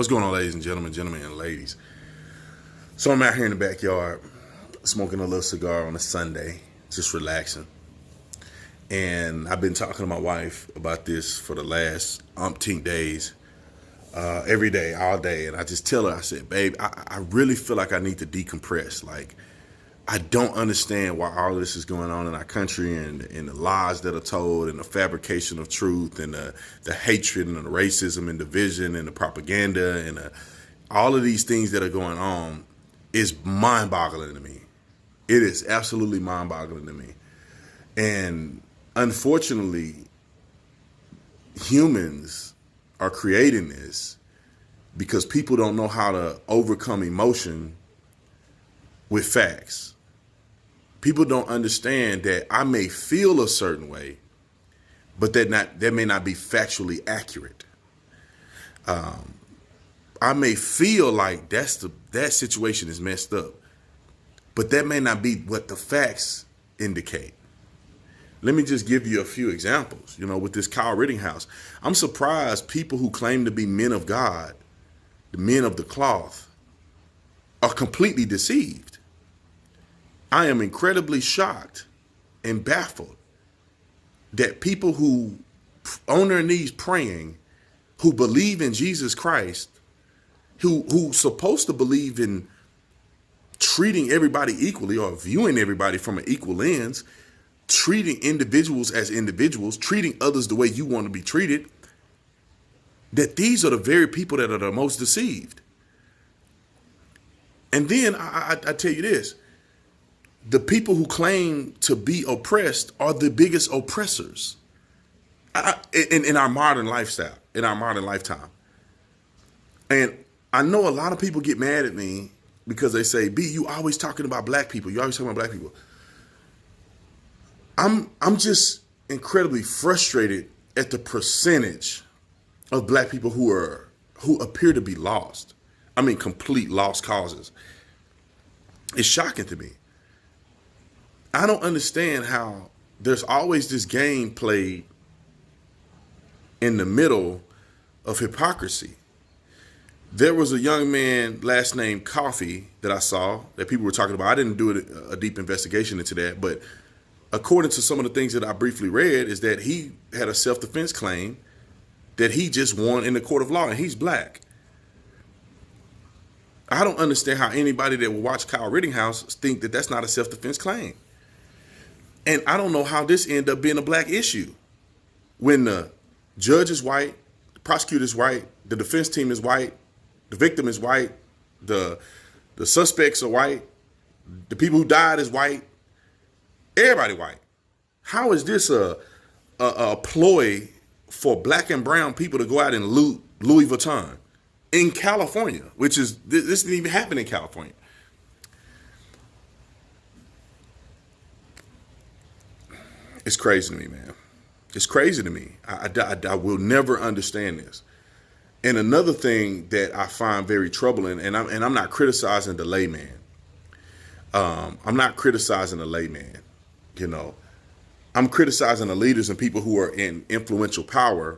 What's going on, ladies and gentlemen and ladies? So I'm out here in the backyard smoking a little cigar on a Sunday, just relaxing. And I've been talking to my wife about this for the last umpteen days, every day, all day. And I just tell her, I said, babe, I really feel like I need to decompress. Like, I don't understand why all this is going on in our country and the lies that are told and the fabrication of truth and the hatred and the racism and division and the propaganda and all of these things that are going on is mind-boggling to me. It is absolutely mind-boggling to me. And unfortunately, humans are creating this because people don't know how to overcome emotion with facts. People don't understand that I may feel a certain way, but that may not be factually accurate. I may feel like that situation is messed up, but that may not be what the facts indicate. Let me just give you a few examples. With this Kyle Rittenhouse, I'm surprised people who claim to be men of God, the men of the cloth, are completely deceived. I am incredibly shocked and baffled that people who on their knees praying, who believe in Jesus Christ, who supposed to believe in treating everybody equally or viewing everybody from an equal lens, treating individuals as individuals, treating others the way you want to be treated, that these are the very people that are the most deceived. And then I tell you this, the people who claim to be oppressed are the biggest oppressors in our modern lifestyle, in our modern lifetime. And I know a lot of people get mad at me because they say, B, you always talking about black people. You always talking about black people. I'm just incredibly frustrated at the percentage of black people who appear to be lost. I mean, complete lost causes. It's shocking to me. I don't understand how there's always this game played in the middle of hypocrisy. There was a young man, last name Coffee, that I saw that people were talking about. I didn't do a deep investigation into that, but according to some of the things that I briefly read, is that he had a self-defense claim that he just won in the court of law, and he's black. I don't understand how anybody that will watch Kyle Rittenhouse think that that's not a self-defense claim. And I don't know how this ended up being a black issue when the judge is white, the prosecutor is white, the defense team is white, the victim is white, the suspects are white, the people who died is white, everybody white. How is this a ploy for black and brown people to go out and loot Louis Vuitton in California, which is, this didn't even happen in California. It's crazy to me, man. It's crazy to me. I will never understand this. And another thing that I find very troubling, and I'm not criticizing the layman. I'm not criticizing the layman. I'm criticizing the leaders and people who are in influential power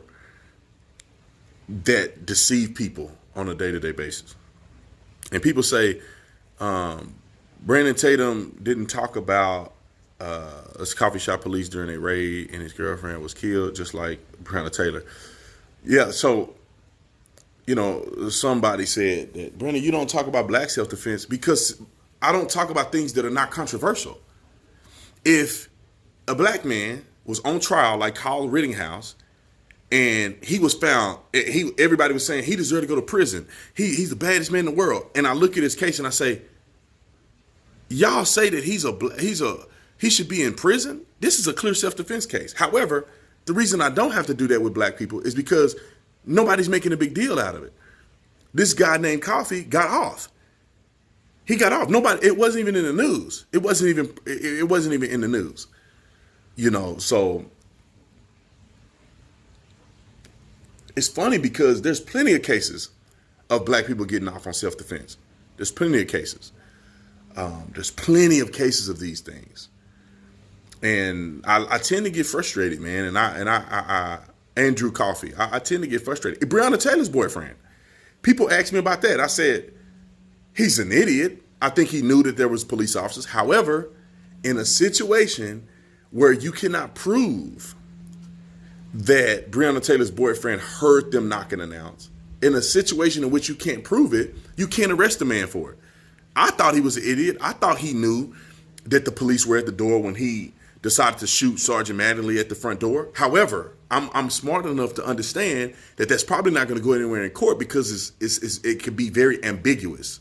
that deceive people on a day-to-day basis. And people say, Brandon Tatum didn't talk about a coffee shop police during a raid and his girlfriend was killed, just like Breonna Taylor. Yeah, so, somebody said that, Brandon, you don't talk about black self-defense because I don't talk about things that are not controversial. If a black man was on trial like Kyle Rittenhouse and he was found, everybody was saying he deserved to go to prison. He's the baddest man in the world. And I look at his case and I say, y'all say that he should be in prison? This is a clear self-defense case. However, the reason I don't have to do that with black people is because nobody's making a big deal out of it. This guy named Coffee got off. He got off. It wasn't even in the news. It wasn't even in the news. So it's funny because there's plenty of cases of black people getting off on self-defense. There's plenty of cases. There's plenty of cases of these things. And I tend to get frustrated, man. And I Andrew Coffey, I tend to get frustrated. Breonna Taylor's boyfriend People asked me about that. I said, he's an idiot. I think he knew that there was police officers. However, in a situation where you cannot prove that Breonna Taylor's boyfriend heard them knock and announce, in a situation in which you can't prove it, you can't arrest the man for it. I thought he was an idiot. I thought he knew that the police were at the door when he decided to shoot Sergeant Mattingly at the front door. However, I'm smart enough to understand that that's probably not going to go anywhere in court because it can be very ambiguous.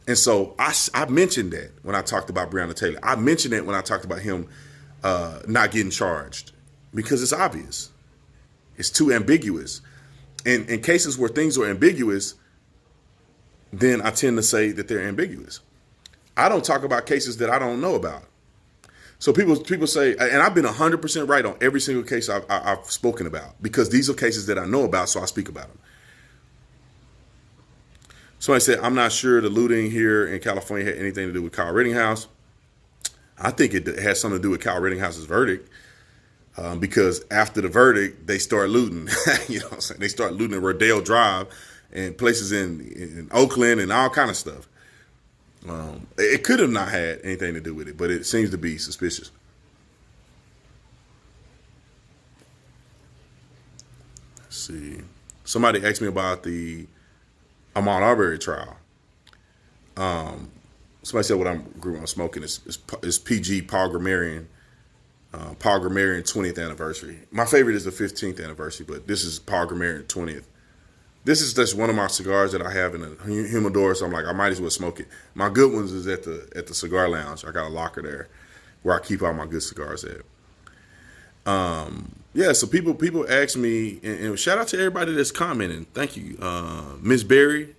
And so I mentioned that when I talked about Breonna Taylor. I mentioned that when I talked about him not getting charged because it's obvious. It's too ambiguous. And in cases where things are ambiguous, then I tend to say that they're ambiguous. I don't talk about cases that I don't know about. So people say, and I've been 100% right on every single case I've spoken about because these are cases that I know about, so I speak about them. Somebody said, I'm not sure the looting here in California had anything to do with Kyle Rittenhouse. I think it has something to do with Kyle Rittenhouse's verdict because after the verdict, they start looting. You know what I'm saying? They start looting at Rodale Drive and places in Oakland and all kind of stuff. It could have not had anything to do with it, but it seems to be suspicious. Let's see. Somebody asked me about the Ahmaud Arbery trial. Somebody said what I'm smoking is PG Paul Grammarian 20th anniversary. My favorite is the 15th anniversary, but this is Paul Grammarian 20th. This is just one of my cigars that I have in a humidor, so I'm like, I might as well smoke it. My good ones is at the cigar lounge. I got a locker there where I keep all my good cigars at. Yeah, so people ask me, and shout out to everybody that's commenting. Thank you, Miss Barry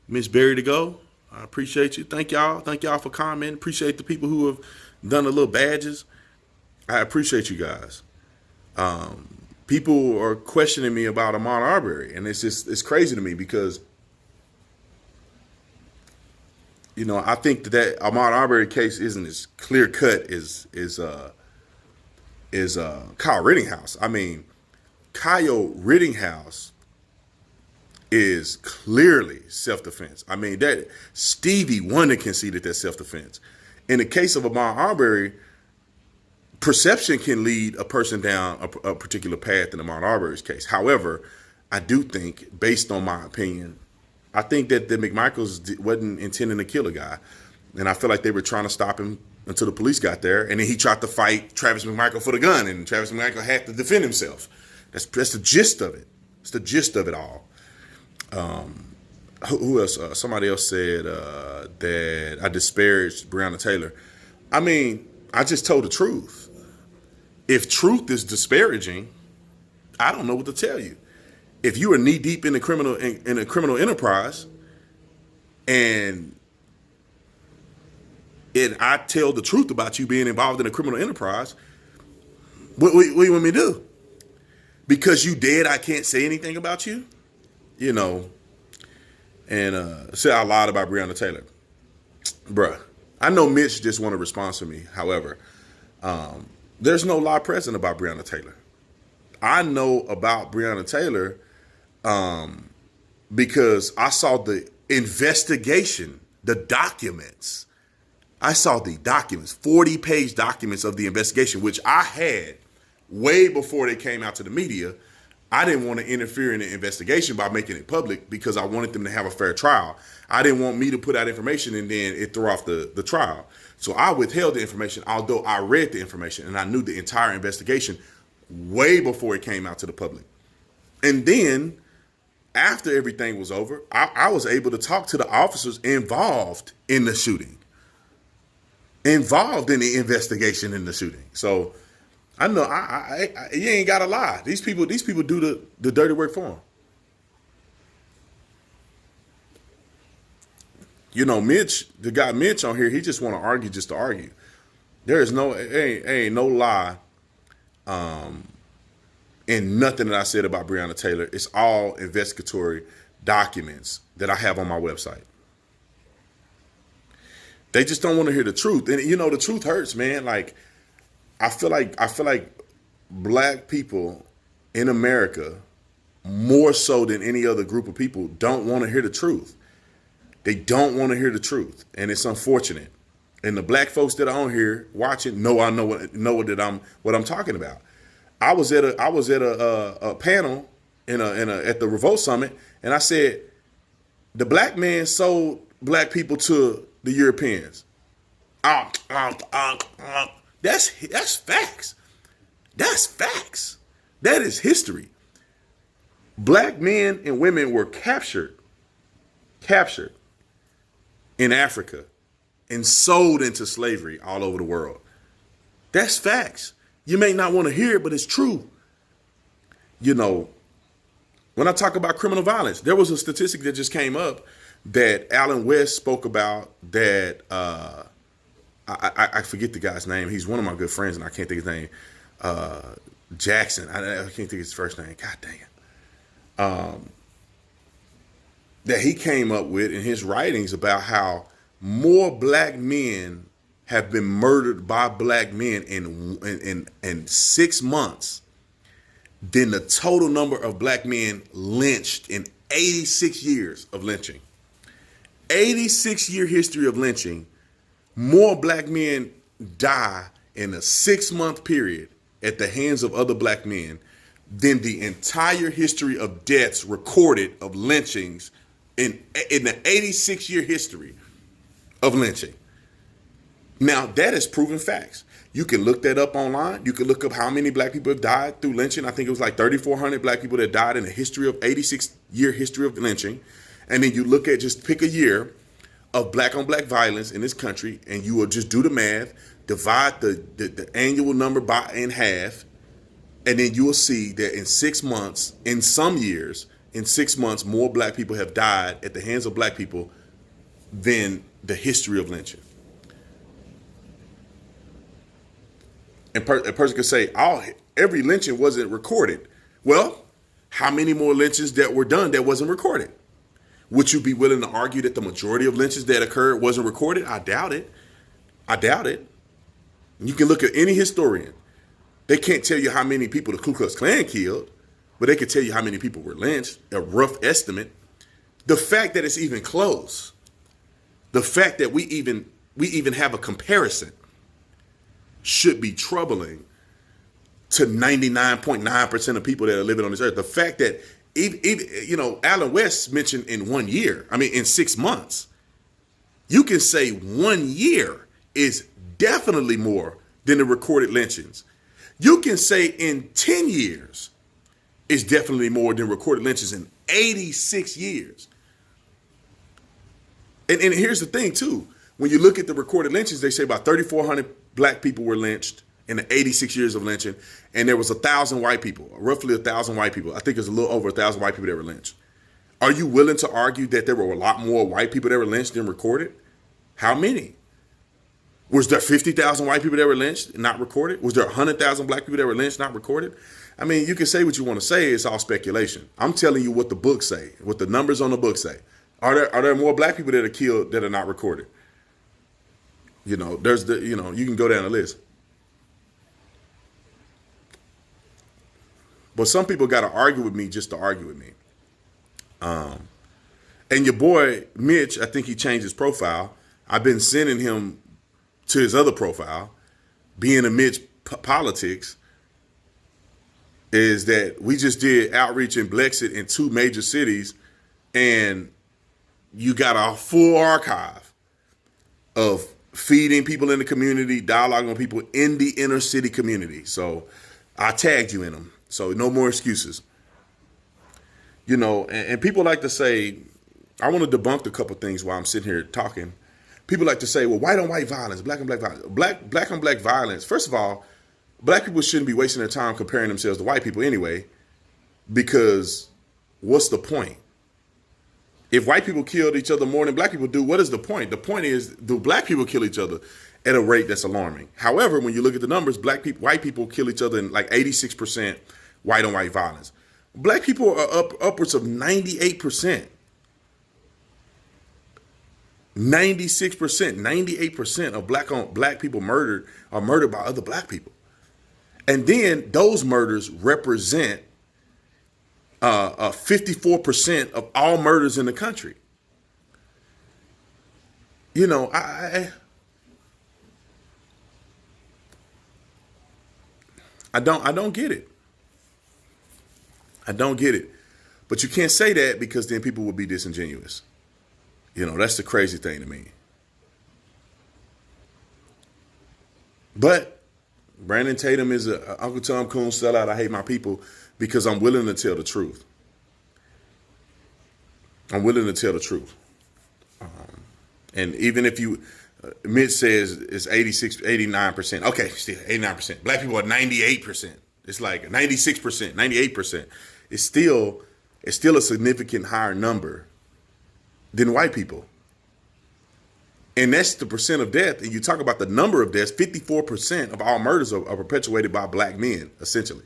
to go. I appreciate you. Thank y'all for commenting. Appreciate the people who have done the little badges. I appreciate you guys. People are questioning me about Ahmaud Arbery, and it's crazy to me because, you know, I think that Ahmaud Arbery case isn't as clear cut as Kyle Rittenhouse. I mean, Kyle Rittenhouse is clearly self-defense. I mean, that Stevie Wonder conceded that self-defense. In the case of Ahmaud Arbery, perception can lead a person down a particular path in Ahmaud Arbery's case. However, I do think, based on my opinion, I think that the McMichaels wasn't intending to kill a guy. And I feel like they were trying to stop him until the police got there. And then he tried to fight Travis McMichael for the gun, and Travis McMichael had to defend himself. That's the gist of it. It's the gist of it all. Who else? Somebody else said that I disparaged Breonna Taylor. I mean, I just told the truth. If truth is disparaging, I don't know what to tell you. If you are knee deep in a criminal enterprise, and I tell the truth about you being involved in a criminal enterprise, what do you want me to do? Because you dead, I can't say anything about you, you know. And say I lied about Breonna Taylor, bruh. I know Mitch just want to respond to me. However, there's no lie present about Breonna Taylor. I know about Breonna Taylor because I saw the investigation, the documents. I saw the documents, 40-page documents of the investigation, which I had way before they came out to the media. I didn't want to interfere in the investigation by making it public because I wanted them to have a fair trial. I didn't want me to put out information and then it throw off the trial. So I withheld the information, although I read the information and I knew the entire investigation way before it came out to the public. And then after everything was over, I was able to talk to the officers involved in the shooting, involved in the investigation in the shooting. So I know you ain't got to lie. These people do the dirty work for them. You know, Mitch, the guy Mitch on here, he just want to argue just to argue. There is ain't no lie in nothing that I said about Breonna Taylor. It's all investigatory documents that I have on my website. They just don't want to hear the truth. And you know, the truth hurts, man. Like, I feel like black people in America more so than any other group of people, don't want to hear the truth. They don't want to hear the truth, and it's unfortunate. And the black folks that are on here watching know what I'm talking about. I was at a panel at the Revolt Summit, and I said the black man sold black people to the Europeans. That's facts. That's facts. That is history. Black men and women were captured in Africa and sold into slavery all over the world. That's facts. You may not want to hear it, but it's true. You know, when I talk about criminal violence, there was a statistic that just came up that Alan West spoke about that I forget the guy's name. He's one of my good friends, and I can't think of his name. Jackson. I can't think of his first name. God dang it. That he came up with in his writings about how more black men have been murdered by black men in 6 months than the total number of black men lynched in 86 years of lynching. 86-year history of lynching. More black men die in a 6-month period at the hands of other black men than the entire history of deaths recorded of lynchings in the 86-year history of lynching. Now, that is proven facts. You can look that up online. You can look up how many black people have died through lynching. I think it was like 3,400 black people that died in the history of 86-year history of lynching. And then you look at, just pick a year of black on black violence in this country, and you will just do the math, divide the annual number in half, and then you will see that in 6 months, in some years, in 6 months, more black people have died at the hands of black people than the history of lynching. And a person could say, every lynching wasn't recorded. Well, how many more lynchings that were done that wasn't recorded? Would you be willing to argue that the majority of lynchings that occurred wasn't recorded? I doubt it. You can look at any historian. They can't tell you how many people the Ku Klux Klan killed, but they can tell you how many people were lynched, a rough estimate. The fact that it's even close, the fact that we even have a comparison should be troubling to 99.9% of people that are living on this earth. The fact that even Alan West mentioned in 6 months, you can say 1 year is definitely more than the recorded lynchings. You can say in 10 years is definitely more than recorded lynchings in 86 years. And here's the thing too. When you look at the recorded lynchings, they say about 3,400 black people were lynched in the 86 years of lynching, and there was 1,000 white people, roughly 1,000 white people. I think it's a little over 1,000 white people that were lynched. Are you willing to argue that there were a lot more white people that were lynched than recorded? How many? Was there 50,000 white people that were lynched and not recorded? Was there 100,000 black people that were lynched, not recorded? I mean, you can say what you want to say. It's all speculation. I'm telling you what the books say, what the numbers on the book say. Are there more black people that are killed that are not recorded? You can go down the list. But some people got to argue with me just to argue with me. And your boy, Mitch, I think he changed his profile. I've been sending him to his other profile. Being a Mitch politics is that we just did outreach in Blexit in 2 major cities, and you got a full archive of feeding people in the community, dialoguing with people in the inner city community. So I tagged you in them. So no more excuses. And people like to say, I want to debunk a couple things while I'm sitting here talking. People like to say, well, white on white violence, black on black violence. Black on black violence. First of all, black people shouldn't be wasting their time comparing themselves to white people anyway, because what's the point? If white people killed each other more than black people do, what is the point? The point is, do black people kill each other at a rate that's alarming? However, when you look at the numbers, white people kill each other in like 86% white on white violence. Black people are upwards of 98%. 96%, 98% of black people are murdered by other black people. And then those murders represent 54% of all murders in the country. You know, I don't get it. I don't get it. But you can't say that because then people will be disingenuous. You know, that's the crazy thing to me. But Brandon Tatum is a Uncle Tom Coon sellout. I hate my people because I'm willing to tell the truth. I'm willing to tell the truth. And even if you, Mitch says it's 86, 89%. Okay, still 89%. Black people are 98%. It's like 96%, 98%. It's still a significant higher number than white people. And that's the percent of death. And you talk about the number of deaths, 54% of all murders are perpetuated by black men, essentially,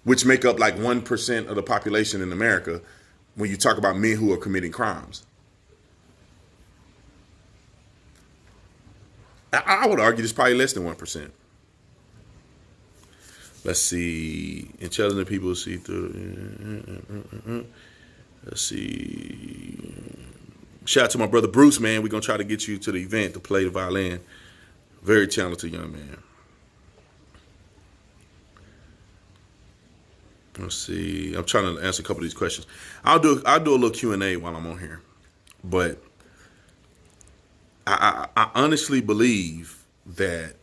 which make up like 1% of the population in America when you talk about men who are committing crimes. I would argue it's probably less than 1%. Let's see. Intelligent people see through. Let's see. Shout out to my brother Bruce, man. We're going to try to get you to the event to play the violin. Very talented young man. Let's see. I'm trying to answer a couple of these questions. I'll do a little Q&A while I'm on here. But I honestly believe that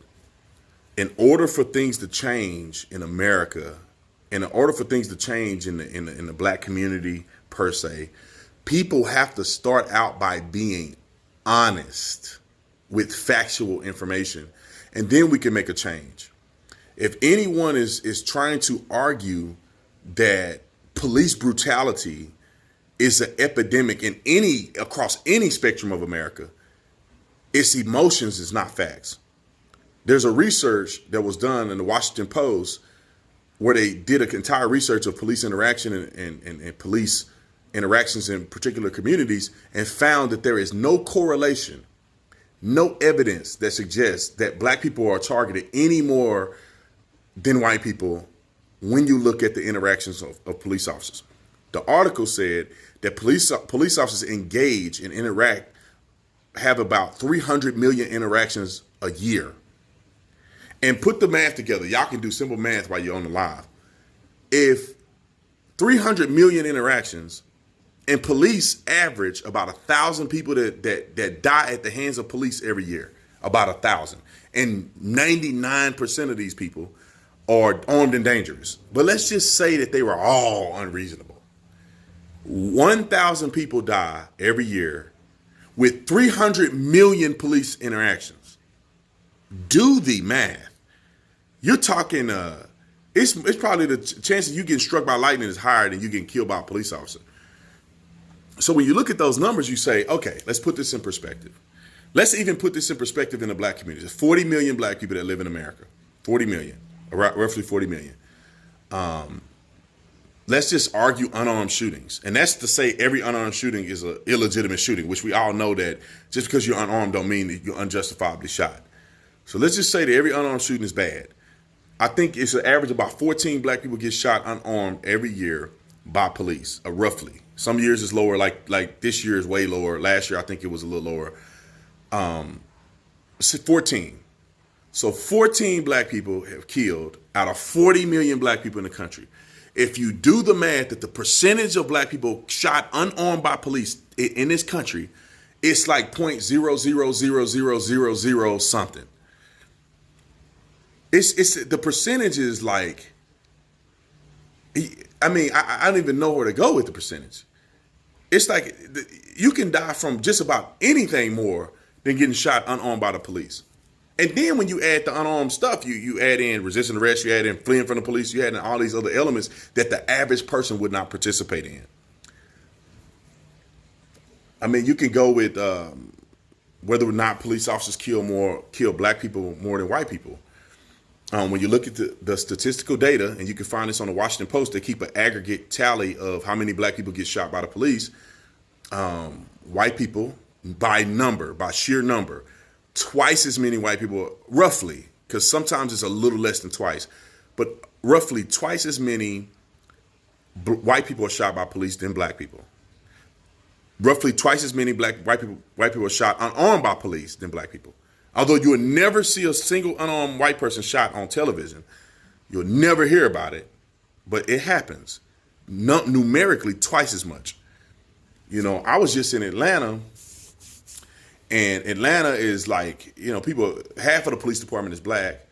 in order for things to change in America, in order for things to change in the black community per se, people have to start out by being honest with factual information, and then we can make a change. If anyone is trying to argue that police brutality is an epidemic across any spectrum of America, it's emotions, it's not facts. There's a research that was done in the Washington Post where they did an entire research of police interaction and police interactions in particular communities and found that there is no correlation, no evidence that suggests that black people are targeted any more than white people when you look at the interactions of police officers. The article said that police officers engage and interact, have about 300 million interactions a year. And put the math together. Y'all can do simple math while you're on the live. If 300 million interactions and police average about 1,000 people that die at the hands of police every year, about 1,000. And 99% of these people are armed and dangerous. But let's just say that they were all unreasonable. 1,000 people die every year with 300 million police interactions. Do the math. You're talking, it's probably the chance of you getting struck by lightning is higher than you getting killed by a police officer. So when you look at those numbers, you say, okay, let's put this in perspective. Let's even put this in perspective in the black community. There's 40 million black people that live in America. 40 million, roughly 40 million. Let's just argue unarmed shootings. And that's to say every unarmed shooting is an illegitimate shooting, which we all know that just because you're unarmed don't mean that you're unjustifiably shot. So let's just say that every unarmed shooting is bad. I think it's an average about 14 black people get shot unarmed every year by police, roughly. Some years it's lower, like this year is way lower. Last year I think it was a little lower. 14. So 14 black people have killed out of 40 million black people in the country. If you do the math that the percentage of black people shot unarmed by police in this country, it's like 0.000000 something. It's the percentage is like, I mean, I don't even know where to go with the percentage. It's like you can die from just about anything more than getting shot unarmed by the police. And then when you add the unarmed stuff, you add in resisting arrest, you add in fleeing from the police, you add in all these other elements that the average person would not participate in. I mean, you can go with whether or not police officers kill black people more than white people. When you look at the statistical data, and you can find this on the Washington Post, they keep an aggregate tally of how many black people get shot by the police. White people, by sheer number, twice as many white people, roughly, because sometimes it's a little less than twice, but roughly twice as many white people are shot by police than black people. Roughly twice as many white people are shot unarmed by police than black people. Although you will never see a single unarmed white person shot on television, you'll never hear about it, but it happens. Numerically twice as much. You know, I was just in Atlanta, and Atlanta is like, you know, people, half of the police department is black,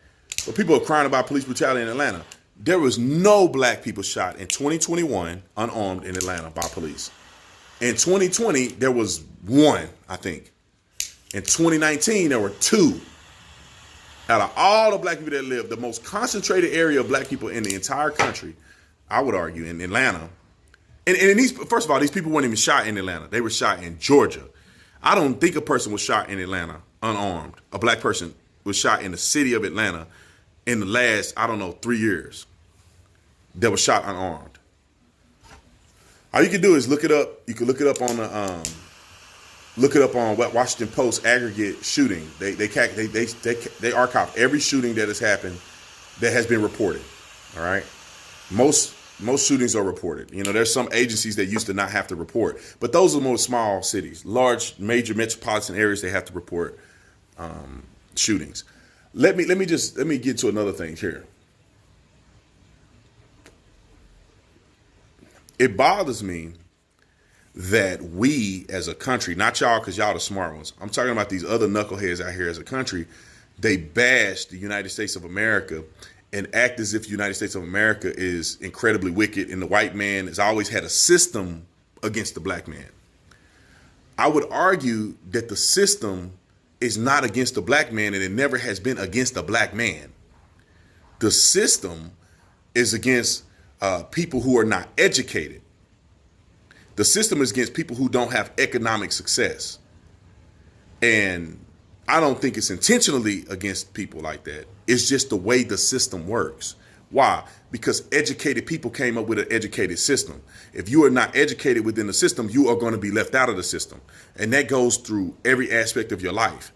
but people are crying about police brutality in Atlanta. There was no black people shot in 2021 unarmed in Atlanta by police. In 2020, there was one, I think. In 2019, there were two. Out of all the black people that live, the most concentrated area of black people in the entire country, I would argue, in Atlanta. And these, first of all, these people weren't even shot in Atlanta. They were shot in Georgia. I don't think a person was shot in Atlanta unarmed. A black person was shot in the city of Atlanta in the last, 3 years. That was shot unarmed. All you can do is look it up. You can look it up on Washington Post aggregate shooting. They archive every shooting that has happened that has been reported. All right, most shootings are reported. You know, there's some agencies that used to not have to report, but those are more small cities. Large major metropolitan areas, they have to report shootings. Let me get to another thing here. It bothers me that we as a country, not y'all because y'all the smart ones, I'm talking about these other knuckleheads out here as a country, they bash the United States of America and act as if the United States of America is incredibly wicked and the white man has always had a system against the black man. I would argue that the system is not against the black man and it never has been against the black man. The system is against people who are not educated. The system is against people who don't have economic success. And I don't think it's intentionally against people like that. It's just the way the system works. Why? Because educated people came up with an educated system. If you are not educated within the system, you are going to be left out of the system. And that goes through every aspect of your life.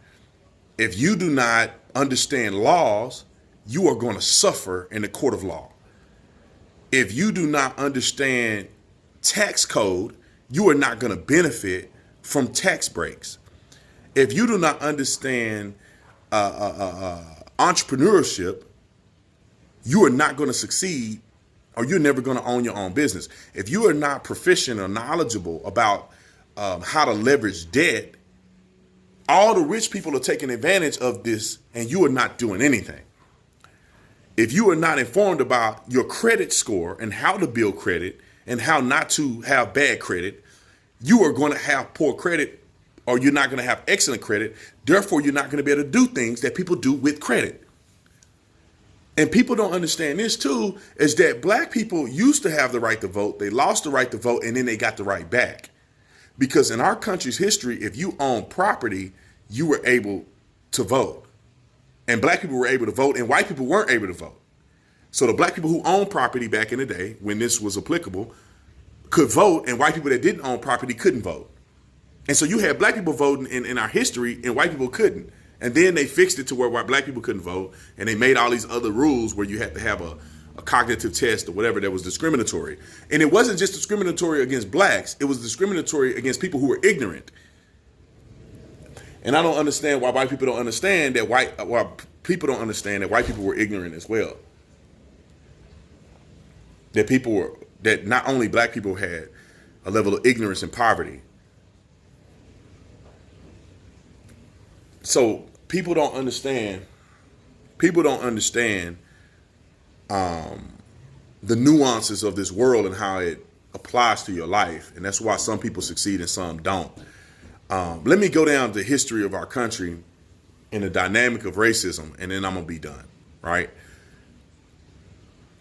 If you do not understand laws, you are going to suffer in the court of law. If you do not understand tax code, you are not going to benefit from tax breaks. If you do not understand entrepreneurship, you are not going to succeed, or you're never going to own your own business. If you are not proficient or knowledgeable about how to leverage debt, all the rich people are taking advantage of this, and you are not doing anything. If you are not informed about your credit score and how to build credit and how not to have bad credit, you are going to have poor credit, or you're not going to have excellent credit. Therefore, you're not going to be able to do things that people do with credit. And people don't understand this too, is that black people used to have the right to vote. They lost the right to vote, and then they got the right back. Because in our country's history, if you own property, you were able to vote. And black people were able to vote, and white people weren't able to vote. So the black people who owned property back in the day, when this was applicable, could vote, and white people that didn't own property couldn't vote. And so you had black people voting in our history, and white people couldn't. And then they fixed it to where white black people couldn't vote, and they made all these other rules where you had to have a cognitive test or whatever that was discriminatory. And it wasn't just discriminatory against blacks, it was discriminatory against people who were ignorant. And I don't understand why white people don't understand that white people were ignorant as well. That not only black people had a level of ignorance and poverty. So people don't understand the nuances of this world and how it applies to your life. And that's why some people succeed and some don't. Let me go down the history of our country and the dynamic of racism, and then I'm going to be done, right?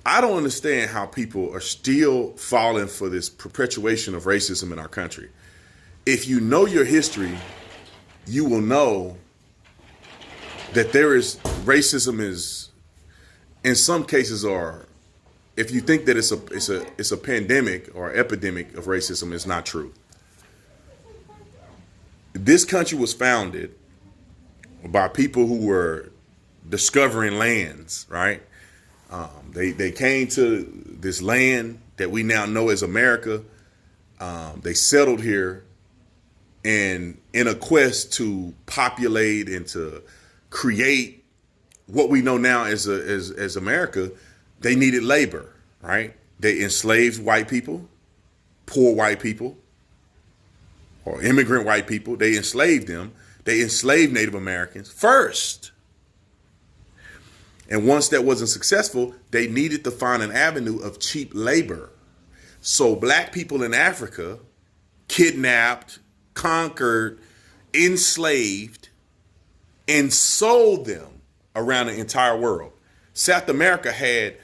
I don't understand how people are still falling for this perpetuation of racism in our country. If you know your history, you will know that racism is, in some cases, or if you think that it's a pandemic or epidemic of racism, it's not true. This country was founded by people who were discovering lands, right? They came to this land that we now know as America. They settled here, and in a quest to populate and to create what we know now as America, they needed labor, right? They enslaved white people, poor white people, or immigrant white people. They enslaved them. They enslaved Native Americans first. And once that wasn't successful, they needed to find an avenue of cheap labor. So black people in Africa kidnapped, conquered, enslaved, and sold them around the entire world. South America had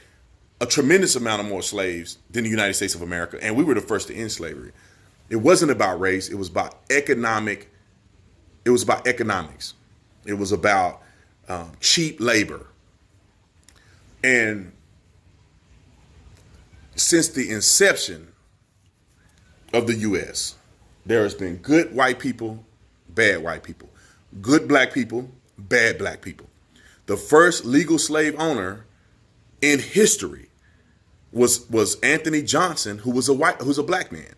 a tremendous amount of more slaves than the United States of America, and we were the first to end slavery. It wasn't about race. It was about economic. It was about economics. It was about cheap labor. And since the inception of the U.S., there has been good white people, bad white people, good black people, bad black people. The first legal slave owner in history was Anthony Johnson, who's a black man,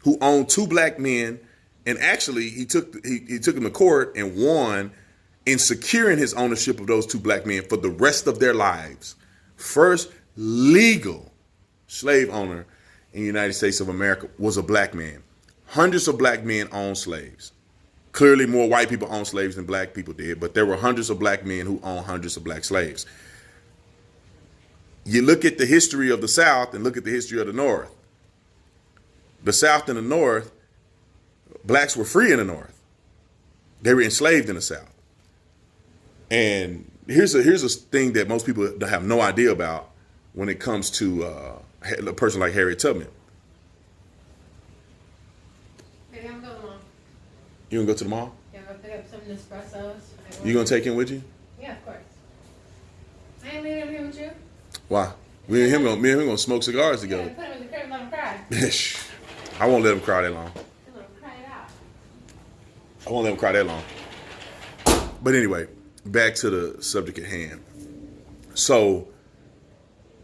who owned two black men, and actually he took him to court and won in securing his ownership of those two black men for the rest of their lives. First legal slave owner in the United States of America was a black man. Hundreds of black men owned slaves. Clearly more white people owned slaves than black people did, but there were hundreds of black men who owned hundreds of black slaves. You look at the history of the South and look at the history of the North. The South and the North, blacks were free in the North. They were enslaved in the South. And here's a thing that most people have no idea about when it comes to a person like Harriet Tubman. Maybe I'm going to the mall. You gonna go to the mall? Yeah, I'm going to pick up some Nespressos. You gonna take him with you? Yeah, of course. I ain't leaving him here with you. Why? Me and him gonna smoke cigars together. Yeah, put him in the crib and let him cry. I won't let him cry that long. Let him cry it out. I won't let him cry that long. But anyway, back to the subject at hand. So,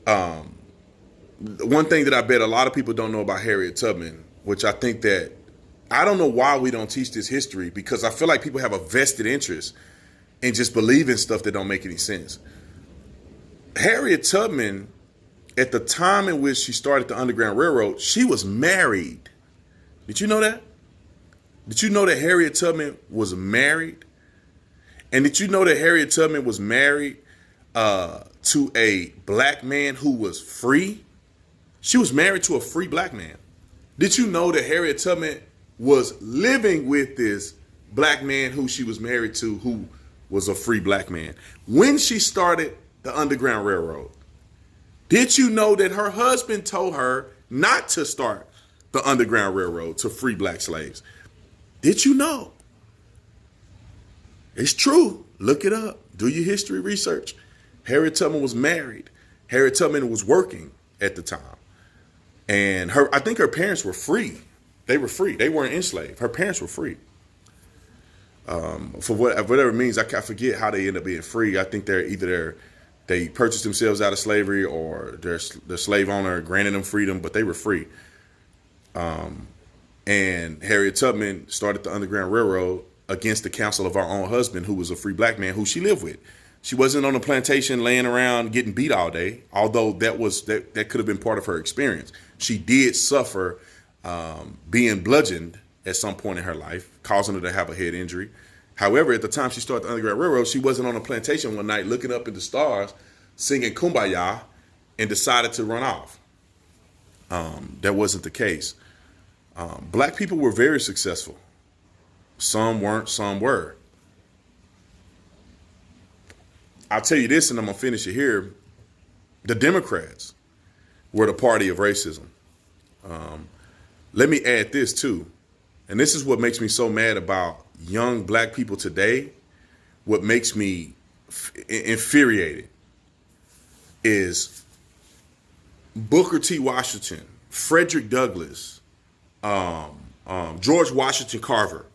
one thing that I bet a lot of people don't know about Harriet Tubman, which I think that I don't know why we don't teach this history, because I feel like people have a vested interest in just believing stuff that don't make any sense. Harriet Tubman, at the time in which she started the Underground Railroad, she was married. Did you know that? Did you know that Harriet Tubman was married? And did you know that Harriet Tubman was married to a black man who was free? She was married to a free black man. Did you know that Harriet Tubman was living with this black man who she was married to, who was a free black man, when she started the Underground Railroad? Did you know that her husband told her not to start the Underground Railroad to free black slaves? Did you know? It's true. Look it up. Do your history research. Harriet Tubman was married. Harriet Tubman was working at the time. And I think her parents were free. They were free. They weren't enslaved. Her parents were free. For whatever it means, I forget how they end up being free. I think they purchased themselves out of slavery, or their slave owner granted them freedom, but they were free. And Harriet Tubman started the Underground Railroad against the counsel of her own husband, who was a free black man who she lived with. She wasn't on a plantation laying around getting beat all day, although that could have been part of her experience. She did suffer being bludgeoned at some point in her life, causing her to have a head injury. However, at the time she started the Underground Railroad, she wasn't on a plantation one night looking up at the stars, singing Kumbaya, and decided to run off. That wasn't the case. Black people were very successful. Some weren't, some were. I'll tell you this, and I'm going to finish it here. The Democrats were the party of racism. Let me add this too. And this is what makes me so mad about young black people today. What makes me infuriated is Booker T. Washington, Frederick Douglass, George Washington Carver.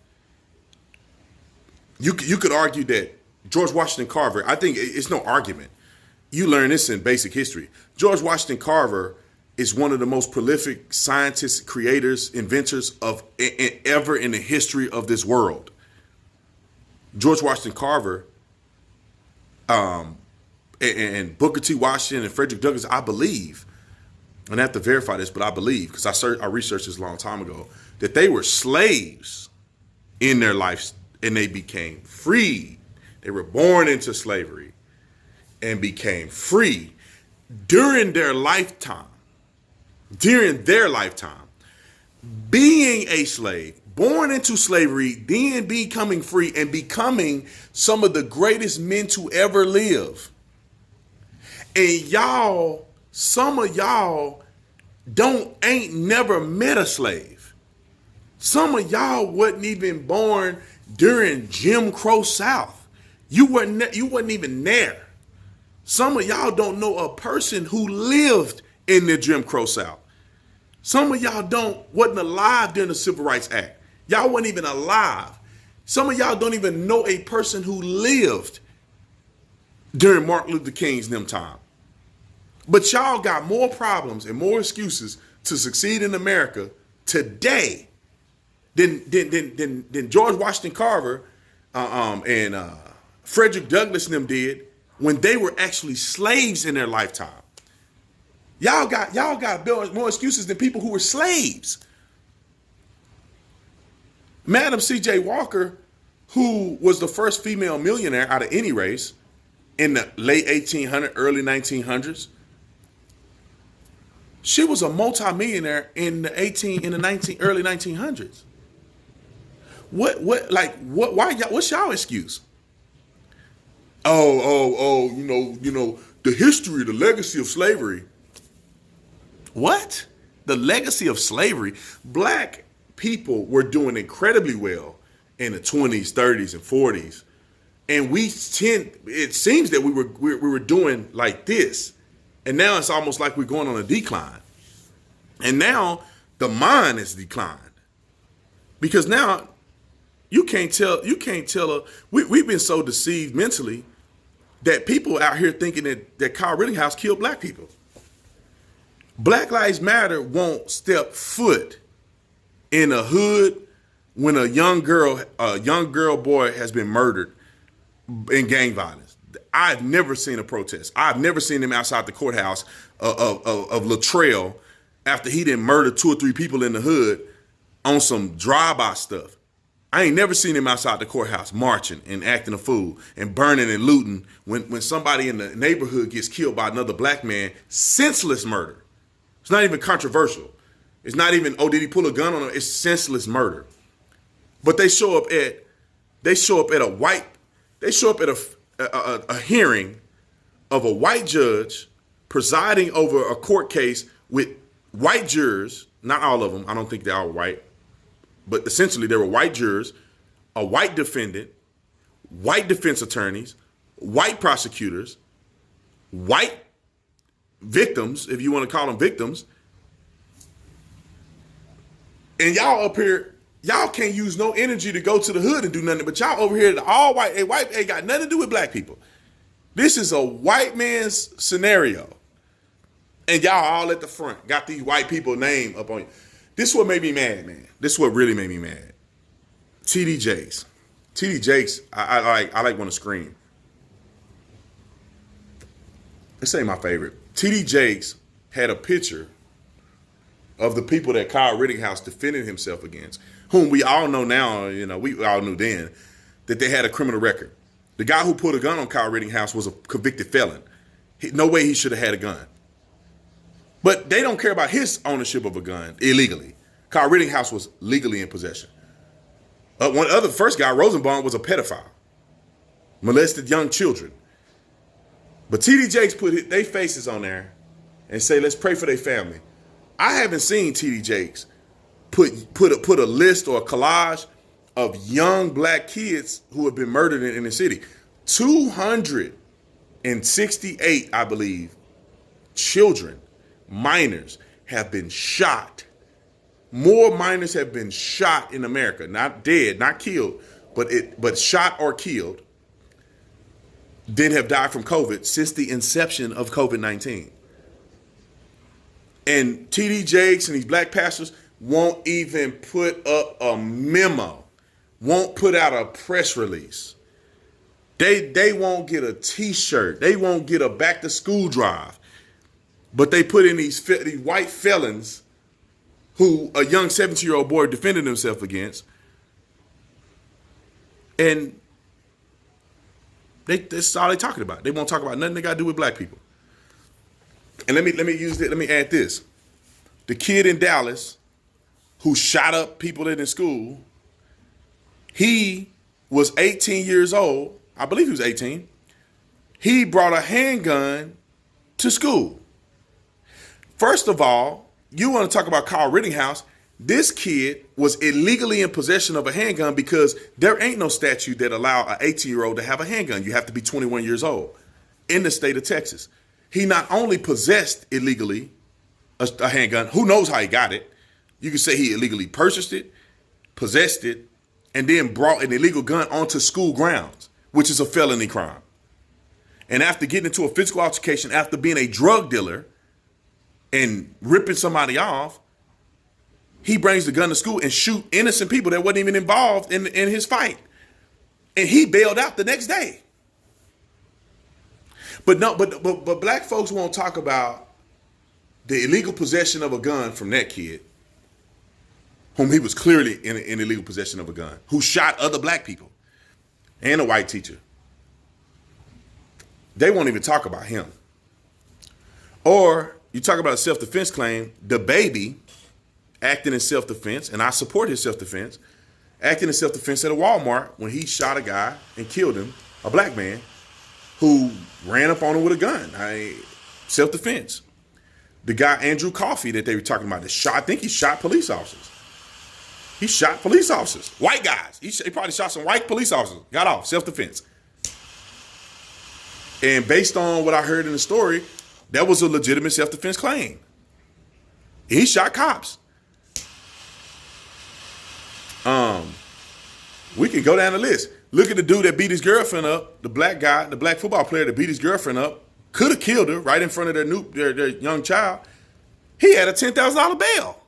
You could argue that George Washington Carver, I think it's no argument. You learn this in basic history. George Washington Carver is one of the most prolific scientists, creators, inventors of ever in the history of this world. George Washington Carver, and Booker T. Washington and Frederick Douglass, I believe, and I have to verify this, but I believe, because I researched this a long time ago, that they were slaves in their lives and they became free. They were born into slavery and became free during their lifetime. During their lifetime, being a slave, born into slavery, then becoming free and becoming some of the greatest men to ever live. And y'all, some of y'all ain't never met a slave. Some of y'all wasn't even born during Jim Crow South. You wasn't even there. Some of y'all don't know a person who lived in the Jim Crow South. Some of y'all wasn't alive during the Civil Rights Act. Y'all wasn't even alive. Some of y'all don't even know a person who lived during Martin Luther King's them time. But y'all got more problems and more excuses to succeed in America today than George Washington Carver and Frederick Douglass and them did when they were actually slaves in their lifetime. Y'all got more excuses than people who were slaves. Madam C.J. Walker, who was the first female millionaire out of any race in the late 1800s, early 1900s, she was a multimillionaire in the early 1900s. What's y'all excuse? You know, the history, the legacy of slavery. What? The legacy of slavery? Black people were doing incredibly well in the 20s, 30s, and 40s. And it seems that we were doing like this. And now it's almost like we're going on a decline. And now the mind is declined. Because now you can't tell we've been so deceived mentally that people out here thinking that Kyle Rittenhouse killed black people. Black Lives Matter won't step foot in a hood when a young girl boy has been murdered in gang violence. I've never seen a protest. I've never seen them outside the courthouse of Latrell after he didn't murder 2 or 3 people in the hood on some drive-by stuff. I ain't never seen him outside the courthouse marching and acting a fool and burning and looting when somebody in the neighborhood gets killed by another black man. Senseless murder. It's not even controversial. It's not even, oh, did he pull a gun on him? It's senseless murder. But they show up at a hearing of a white judge presiding over a court case with white jurors, not all of them, I don't think they're all white, but essentially there were white jurors, a white defendant, white defense attorneys, white prosecutors, white victims, if you want to call them victims. And y'all up here, y'all can't use no energy to go to the hood and do nothing, but y'all over here, all white, ain't got nothing to do with black people. This is a white man's scenario. And y'all all at the front, got these white people name up on you. This is what made me mad, man. This is what really made me mad. T.D. Jakes. T.D. Jakes, I like want to scream. This ain't my favorite. T.D. Jakes had a picture of the people that Kyle Rittenhouse defended himself against, whom we all know now, we all knew then, that they had a criminal record. The guy who put a gun on Kyle Rittenhouse was a convicted felon. No way he should have had a gun. But they don't care about his ownership of a gun illegally. Kyle Rittenhouse was legally in possession. First guy, Rosenbaum, was a pedophile, molested young children. But T.D. Jakes put their faces on there and say, let's pray for their family. I haven't seen T.D. Jakes put a list or a collage of young black kids who have been murdered in the city. 268, I believe, children, minors, have been shot. More minors have been shot in America, not dead, not killed, but shot or killed, than have died from COVID since the inception of COVID-19. And TD Jakes and these black pastors won't even put up a memo, won't put out a press release. They won't get a T-shirt. They won't get a back to school drive. But they put in these white felons who a young 17-year-old boy defended himself against. And that's all they talking about. They won't talk about nothing they got to do with black people. And let me add this. The kid in Dallas who shot up people in his school, he was 18 years old. I believe he was 18. He brought a handgun to school. First of all, you want to talk about Kyle Rittenhouse. This kid was illegally in possession of a handgun because there ain't no statute that allow an 18-year-old to have a handgun. You have to be 21 years old in the state of Texas. He not only possessed illegally a handgun, who knows how he got it. You could say he illegally purchased it, possessed it, and then brought an illegal gun onto school grounds, which is a felony crime. And after getting into a physical altercation, after being a drug dealer and ripping somebody off, he brings the gun to school and shoot innocent people that wasn't even involved in his fight. And he bailed out the next day. But black folks won't talk about the illegal possession of a gun from that kid, whom he was clearly in illegal possession of a gun, who shot other black people, and a white teacher. They won't even talk about him. Or you talk about a self-defense claim, the baby acting in self-defense, and I support his self-defense, acting in self-defense at a Walmart when he shot a guy and killed him, a black man, who ran up on him with a gun. Self-defense. The guy, Andrew Coffey, that they were talking about, I think he shot police officers. He shot police officers, white guys. He probably shot some white police officers, got off, self-defense. And based on what I heard in the story, that was a legitimate self-defense claim. He shot cops. We can go down the list. Look at the dude that beat his girlfriend up, the black guy, the black football player that beat his girlfriend up, could have killed her right in front of their young child. He had a $10,000 bail.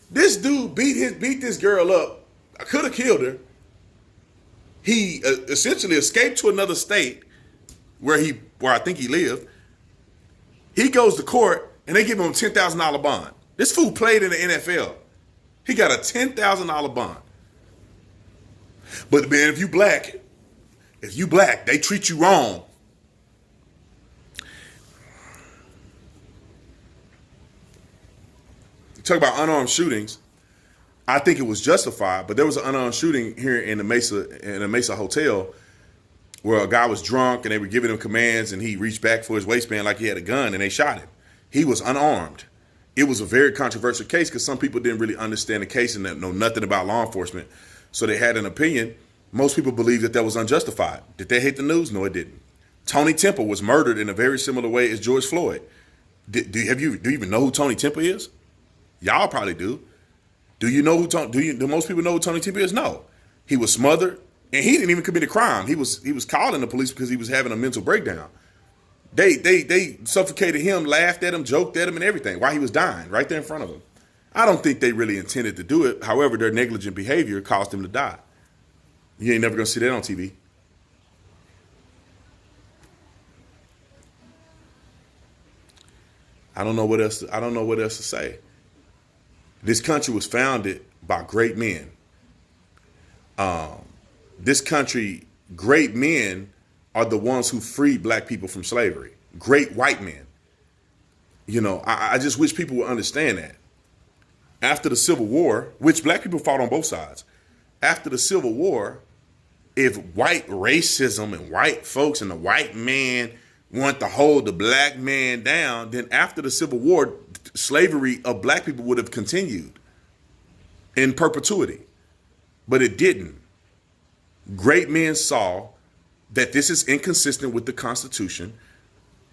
This dude beat this girl up, could have killed her. He essentially escaped to another state where I think he lived. He goes to court and they give him a $10,000 bond. This fool played in the NFL. He got a $10,000 bond. But man, if you black, they treat you wrong. You talk about unarmed shootings. I think it was justified, but there was an unarmed shooting here in a Mesa hotel where a guy was drunk and they were giving him commands and he reached back for his waistband like he had a gun and they shot him. He was unarmed. It was a very controversial case because some people didn't really understand the case and know nothing about law enforcement. So they had an opinion. Most people believe that was unjustified. Did they hit the news? No, it didn't. Tony Temple was murdered in a very similar way as George Floyd. Do you even know who Tony Temple is? Y'all probably do. Do most people know who Tony Temple is? No. He was smothered and he didn't even commit a crime. He was calling the police because he was having a mental breakdown. They suffocated him, laughed at him, joked at him and everything while he was dying right there in front of him. I don't think they really intended to do it. However, their negligent behavior caused him to die. You ain't never gonna see that on TV. I don't know what else to say. This country was founded by great men. This country, great men are the ones who freed black people from slavery. Great white men. You know, I just wish people would understand that. After the Civil War, which black people fought on both sides, after the Civil War, if white racism and white folks and the white man want to hold the black man down, then after the Civil War, slavery of black people would have continued in perpetuity. But it didn't. Great men saw that this is inconsistent with the Constitution.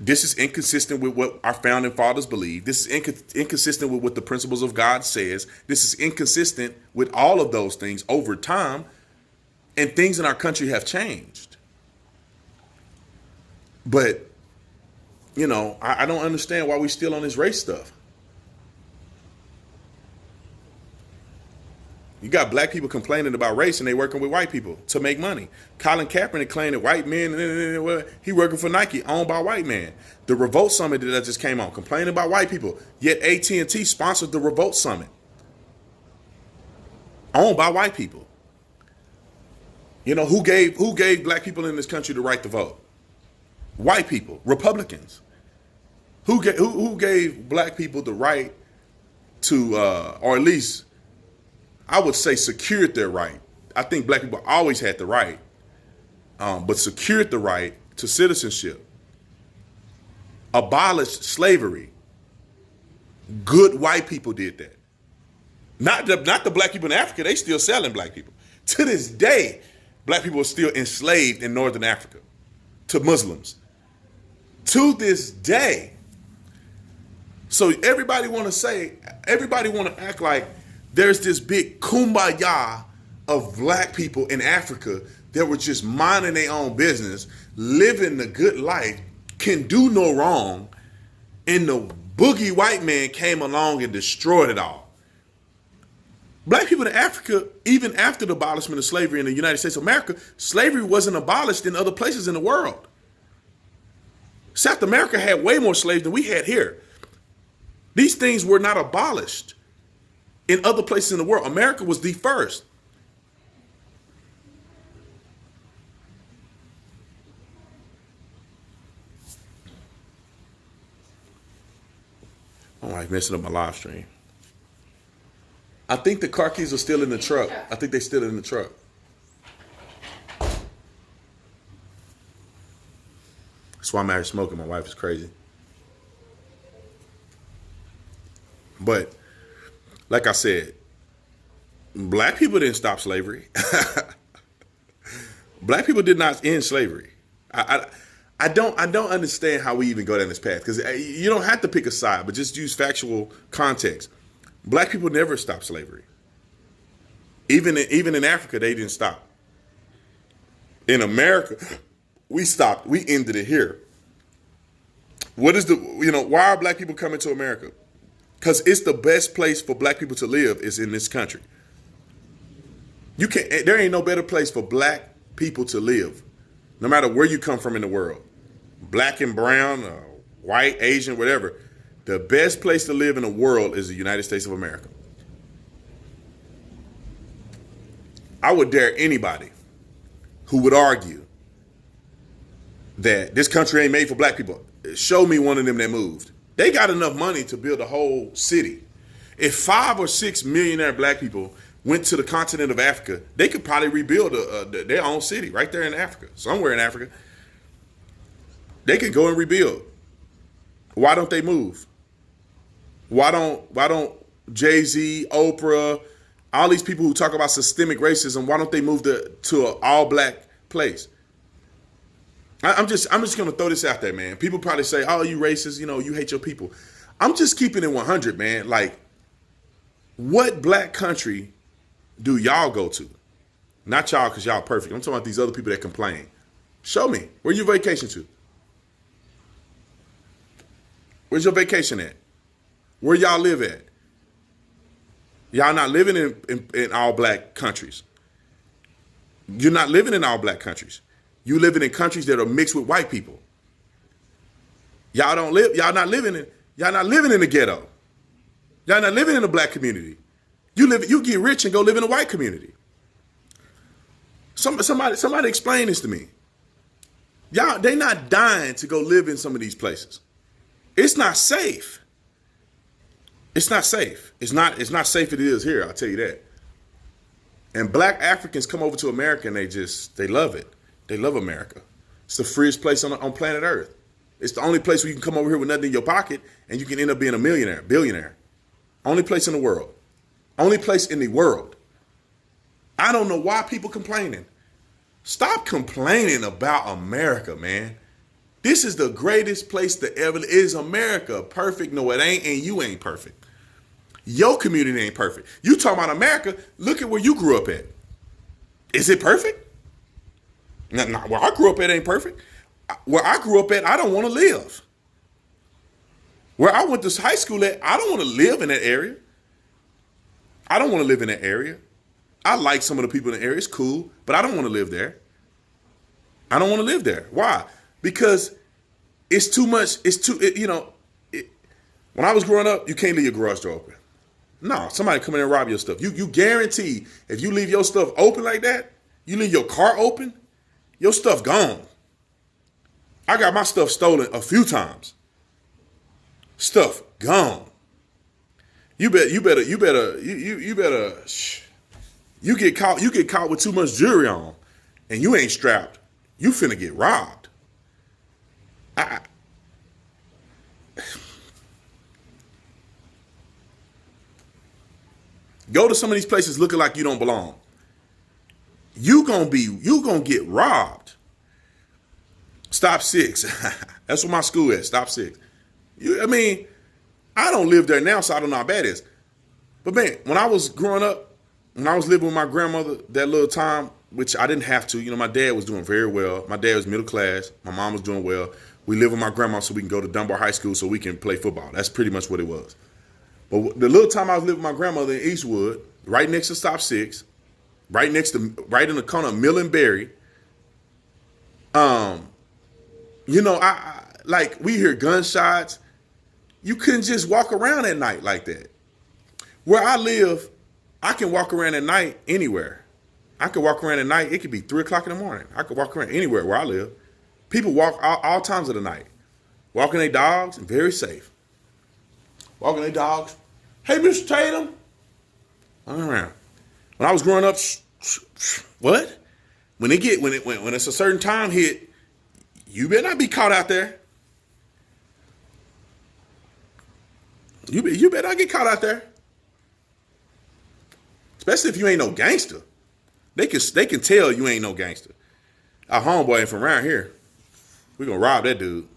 This is inconsistent with what our founding fathers believed. This is inconsistent with what the principles of God says. This is inconsistent with all of those things over time. And things in our country have changed. But, you know, I don't understand why we're still on this race stuff. You got black people complaining about race and they working with white people to make money. Colin Kaepernick claimed that white men, he working for Nike, owned by white men. The Revolt Summit that just came on, complaining about white people. Yet AT&T sponsored the Revolt Summit, owned by white people. You know, who gave black people in this country the right to vote? White people, Republicans. Who gave black people the right to, or at least, I would say, secured their right? I think black people always had the right, but secured the right to citizenship, abolished slavery. Good white people did that. Not the black people in Africa. They still selling black people. To this day, black people are still enslaved in Northern Africa to Muslims. To this day. So everybody want to act like there's this big kumbaya of black people in Africa that were just minding their own business, living the good life, can do no wrong, and the boogie white man came along and destroyed it all. Black people in Africa, even after the abolishment of slavery in the United States of America, slavery wasn't abolished in other places in the world. South America had way more slaves than we had here. These things were not abolished in other places in the world. America was the first. I'm like messing up my live stream. I think the car keys are still in the truck. I think they're still in the truck. That's why I'm out here smoking. My wife is crazy. But like I said, black people didn't stop slavery. Black people did not end slavery. I don't understand how we even go down this path, because you don't have to pick a side, but just use factual context. Black people never stopped slavery. Even in Africa, they didn't stop. In America, we stopped. We ended it here. Why are black people coming to America? Because it's the best place for black people to live is in this country. There ain't no better place for black people to live, no matter where you come from in the world. Black and brown, white, Asian, whatever. The best place to live in the world is the United States of America. I would dare anybody who would argue that this country ain't made for black people. Show me one of them that moved. They got enough money to build a whole city. If 5 or 6 millionaire black people went to the continent of Africa, they could probably rebuild their own city right there in Africa, somewhere in Africa. They could go and rebuild. Why don't they move? Why don't Jay-Z, Oprah, all these people who talk about systemic racism, why don't they move to an all-black place? I'm just going to throw this out there, man. People probably say, oh, you racist, you hate your people. I'm just keeping it 100, man. Like, what black country do y'all go to? Not y'all, because y'all perfect. I'm talking about these other people that complain. Show me. Where you vacation to? Where's your vacation at? Where y'all live at? Y'all not living in all black countries. You're not living in all black countries. You living in countries that are mixed with white people. Y'all not living in the ghetto. Y'all not living in a black community. You get rich and go live in a white community. Somebody explain this to me. Y'all, they not dying to go live in some of these places. It's not safe. It's not safe. It's not safe it is here, I'll tell you that. And black Africans come over to America and they love it. They love America. It's the freest place on planet Earth. It's the only place where you can come over here with nothing in your pocket and you can end up being a millionaire, billionaire. Only place in the world. Only place in the world. I don't know why people complaining. Stop complaining about America, man. This is the greatest place to ever. Is America perfect? No, it ain't, and you ain't perfect. Your community ain't perfect. You talking about America, look at where you grew up at. Is it perfect? No, where I grew up at ain't perfect. Where I grew up at, I don't want to live. Where I went to high school at, I don't want to live in that area. I don't want to live in that area. I like some of the people in the area. It's cool, but I don't want to live there. I don't want to live there. Why? Because it's too much. It's too, when I was growing up, you can't leave your garage door open. No, somebody come in and rob your stuff. You guarantee if you leave your stuff open like that, you leave your car open, your stuff gone. I got my stuff stolen a few times. Stuff gone. You get caught with too much jewelry on, and you ain't strapped. You finna get robbed. Go to some of these places looking like you don't belong. You gonna get robbed. Stop 6. That's what my school is. Stop 6. I don't live there now, so I don't know how bad it is. But man, when I was growing up, when I was living with my grandmother that little time, which I didn't have to, my dad was doing very well. My dad was middle class. My mom was doing well. We lived with my grandma so we can go to Dunbar High School so we can play football. That's pretty much what it was. But the little time I was living with my grandmother in Eastwood, right next to Stop 6, right in the corner of Mill and Berry, we hear gunshots. You couldn't just walk around at night like that. Where I live, I can walk around at night anywhere. I could walk around at night. It could be 3 o'clock in the morning. I could walk around anywhere where I live. People walk all times of the night. Walking their dogs and very safe. Walking their dogs. Hey, Mr. Tatum. I'm around. When I was growing up, what? When it's a certain time hit, you better not be caught out there. You better not get caught out there. Especially if you ain't no gangster. They can tell you ain't no gangster. Our homeboy ain't from around here. We're gonna rob that dude.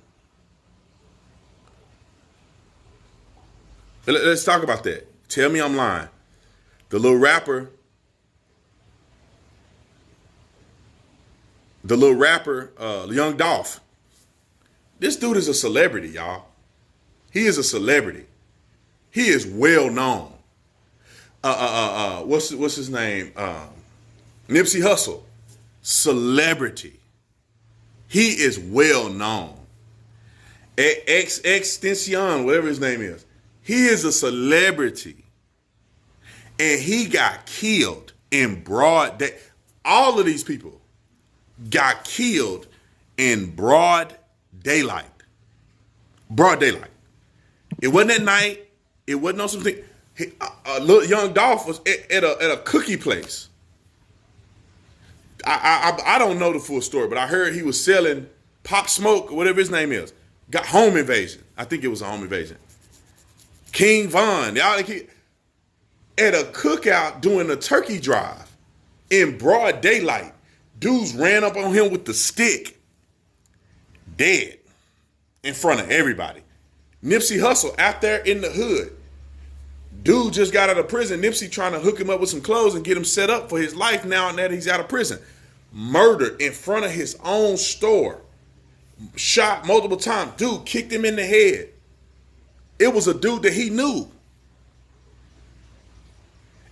Let's talk about that. Tell me I'm lying. The little rapper, Young Dolph. This dude is a celebrity, y'all. He is a celebrity. He is well known. What's his name? Nipsey Hussle. Celebrity. He is well known. Extension, whatever his name is. He is a celebrity. And he got killed in broad day. All of these people got killed in broad daylight. Broad daylight. It wasn't at night. It wasn't on something. Little Young Dolph was at a cookie place. I don't know the full story, but I heard he was selling Pop Smoke, or whatever his name is. Got home invasion. I think it was a home invasion. King Von. Y'all at a cookout doing a turkey drive in broad daylight. Dudes ran up on him with the stick. Dead. In front of everybody. Nipsey Hussle out there in the hood. Dude just got out of prison. Nipsey trying to hook him up with some clothes and get him set up for his life now that he's out of prison. Murdered in front of his own store. Shot multiple times. Dude kicked him in the head. It was a dude that he knew.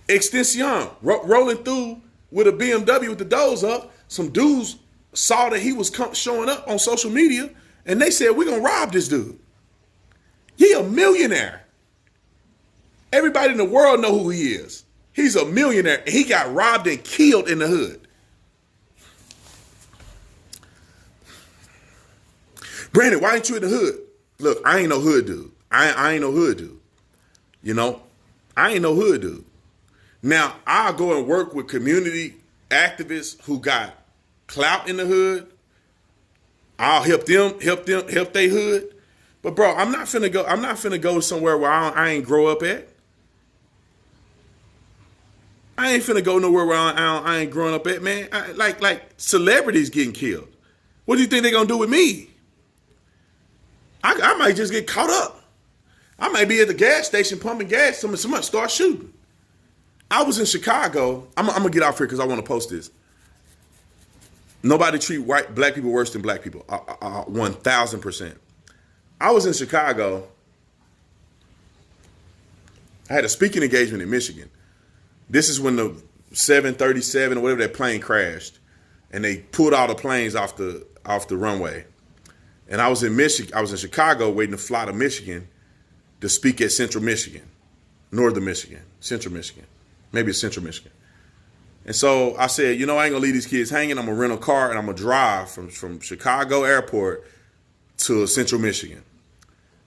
Extension, rolling through with a BMW with the doors up. Some dudes saw that he was showing up on social media, and they said, we're going to rob this dude. He a millionaire. Everybody in the world know who he is. He's a millionaire. He got robbed and killed in the hood. Brandon, why ain't you in the hood? Look, I ain't no hood dude. I ain't no hood dude. I ain't no hood dude. Now, I'll go and work with community activists who got clout in the hood. I'll help their hood. But bro, I'm not finna go somewhere where I ain't grow up at. I ain't finna go nowhere where I ain't growing up at, man. Like celebrities getting killed. What do you think they're gonna do with me? I might just get caught up. I might be at the gas station pumping gas. Somebody start shooting. I was in Chicago. I'm gonna get off here because I want to post this. Nobody treat black people worse than black people. 1,000%. I was in Chicago. I had a speaking engagement in Michigan. This is when the 737 or whatever, that plane crashed, and they pulled all the planes off the runway. And I was in Michigan. I was in Chicago waiting to fly to Michigan to speak at Central Michigan, Northern Michigan, Central Michigan, maybe it's Central Michigan. And so I said, I ain't gonna leave these kids hanging. I'm gonna rent a car and I'm gonna drive from Chicago Airport to Central Michigan.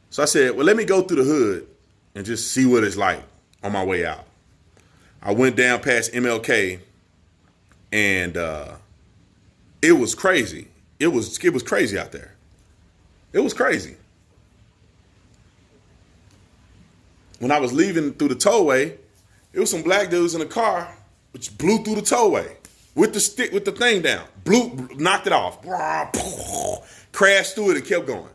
So I said, well, let me go through the hood and just see what it's like on my way out. I went down past MLK, and it was crazy. It was crazy out there. It was crazy. When I was leaving through the tollway, it was some black dudes in a car which blew through the tollway with the thing down. Knocked it off. Crashed through it and kept going.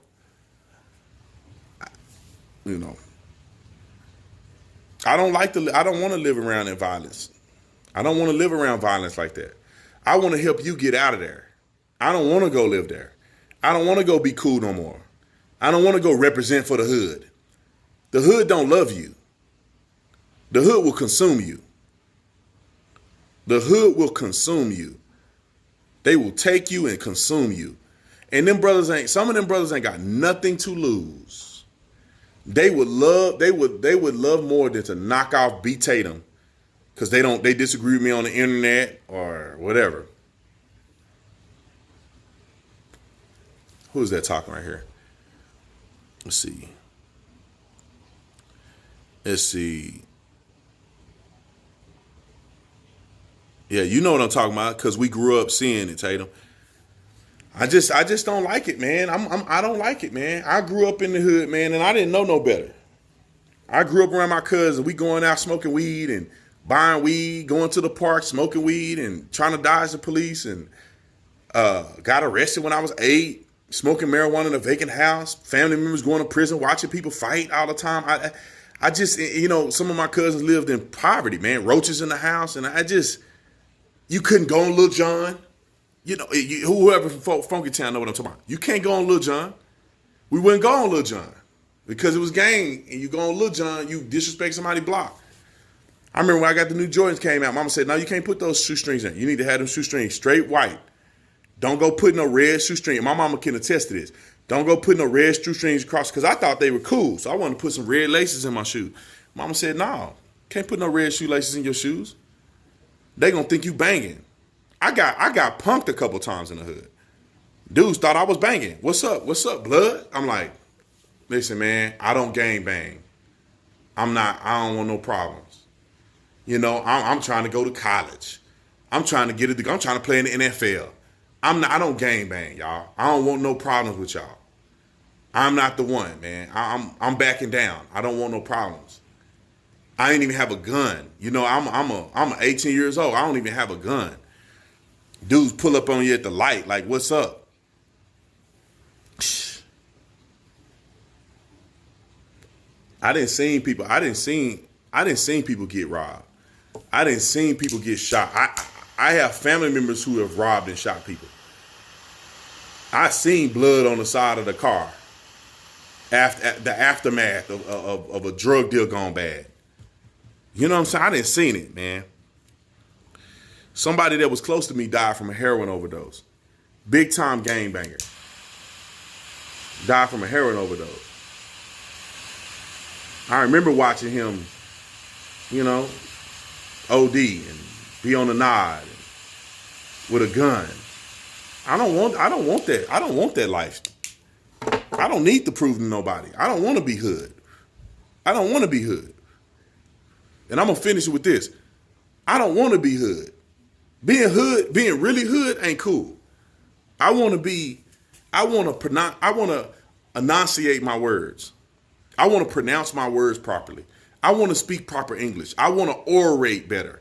I don't want to live around in violence. I don't want to live around violence like that. I want to help you get out of there. I don't want to go live there. I don't want to go be cool no more. I don't want to go represent for the hood. The hood don't love you. The hood will consume you. The hood will consume you. They will take you and consume you. And some of them brothers ain't got nothing to lose. They would love more than to knock off B. Tatum because they disagree with me on the internet or whatever. Who's that talking right here? Let's see. Yeah, you know what I'm talking about because we grew up seeing it, Tatum. I just don't like it, man. I don't like it, man. I grew up in the hood, man, and I didn't know no better. I grew up around my cousins. We going out smoking weed and buying weed, going to the park, smoking weed and trying to dodge the police, and got arrested when I was 8, smoking marijuana in a vacant house, family members going to prison, watching people fight all the time. I just, some of my cousins lived in poverty, man, roaches in the house, and you couldn't go on Lil John. Whoever from Funky Town know what I'm talking about. You can't go on Lil John. We wouldn't go on Lil John because it was gang, and you go on Lil John, you disrespect somebody's block. I remember when I got the new Jordans came out, Mama said, no, you can't put those shoestrings in. You need to have them shoestrings straight white. Don't go put no red shoestring. My mama can attest to this. Don't go put no red shoestrings across because I thought they were cool. So I wanted to put some red laces in my shoe. Mama said, no, can't put no red shoelaces in your shoes. They gonna think you banging. I got punked a couple times in the hood. Dudes thought I was banging. What's up? What's up, blood? I'm like, listen, man, I don't gang bang. I don't want no problems. I'm trying to go to college. I'm trying to play in the NFL. I don't gang bang, y'all. I don't want no problems with y'all. I'm not the one, man. I'm backing down. I don't want no problems. I ain't even have a gun. I'm 18 years old. I don't even have a gun. Dudes pull up on you at the light, like, what's up? I didn't see people get robbed. I didn't see people get shot. I have family members who have robbed and shot people. I seen blood on the side of the car after the aftermath of a drug deal gone bad. You know what I'm saying? I didn't seen it, man. Somebody that was close to me died from a heroin overdose. Big time gangbanger. Died from a heroin overdose. I remember watching him, OD and be on the nod with a gun. I don't want that. I don't want that life. I don't need to prove to nobody. I don't want to be hood. And I'm going to finish it with this. I don't want to be hood. Being really hood ain't cool. I want to enunciate my words. I want to pronounce my words properly. I want to speak proper English. I want to orate better.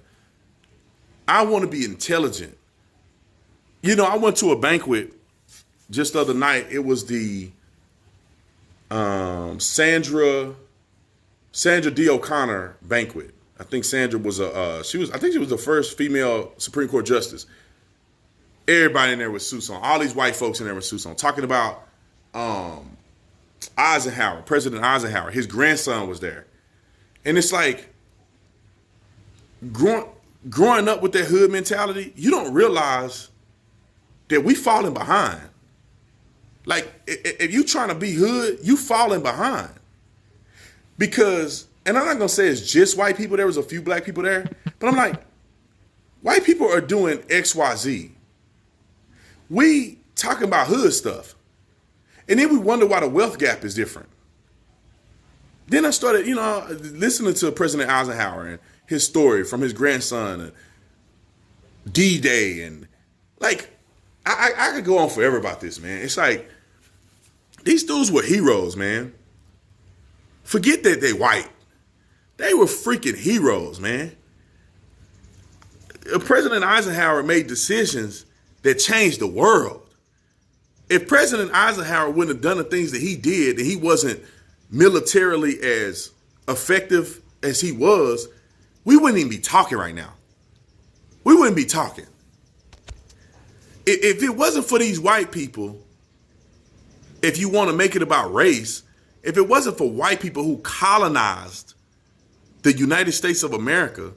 I want to be intelligent. I went to a banquet just the other night. It was the Sandra D. O'Connor banquet. I think Sandra was she was the first female Supreme Court justice. Everybody in there with suits on. All these white folks in there with suits on. Talking about Eisenhower, President Eisenhower. His grandson was there. And it's like, growing up with that hood mentality, you don't realize that we falling behind. Like, if you trying to be hood, you falling behind. Because, and I'm not going to say it's just white people. There was a few black people there. But I'm like, white people are doing X, Y, Z. We talking about hood stuff. And then we wonder why the wealth gap is different. Then I started, listening to President Eisenhower and his story from his grandson and D-Day. And like, I could go on forever about this, man. It's like, these dudes were heroes, man. Forget that they white. They were freaking heroes, man. President Eisenhower made decisions that changed the world. If President Eisenhower wouldn't have done the things that he did, and he wasn't militarily as effective as he was, we wouldn't even be talking right now. We wouldn't be talking. If it wasn't for these white people, if you want to make it about race, if it wasn't for white people who colonized the United States of America,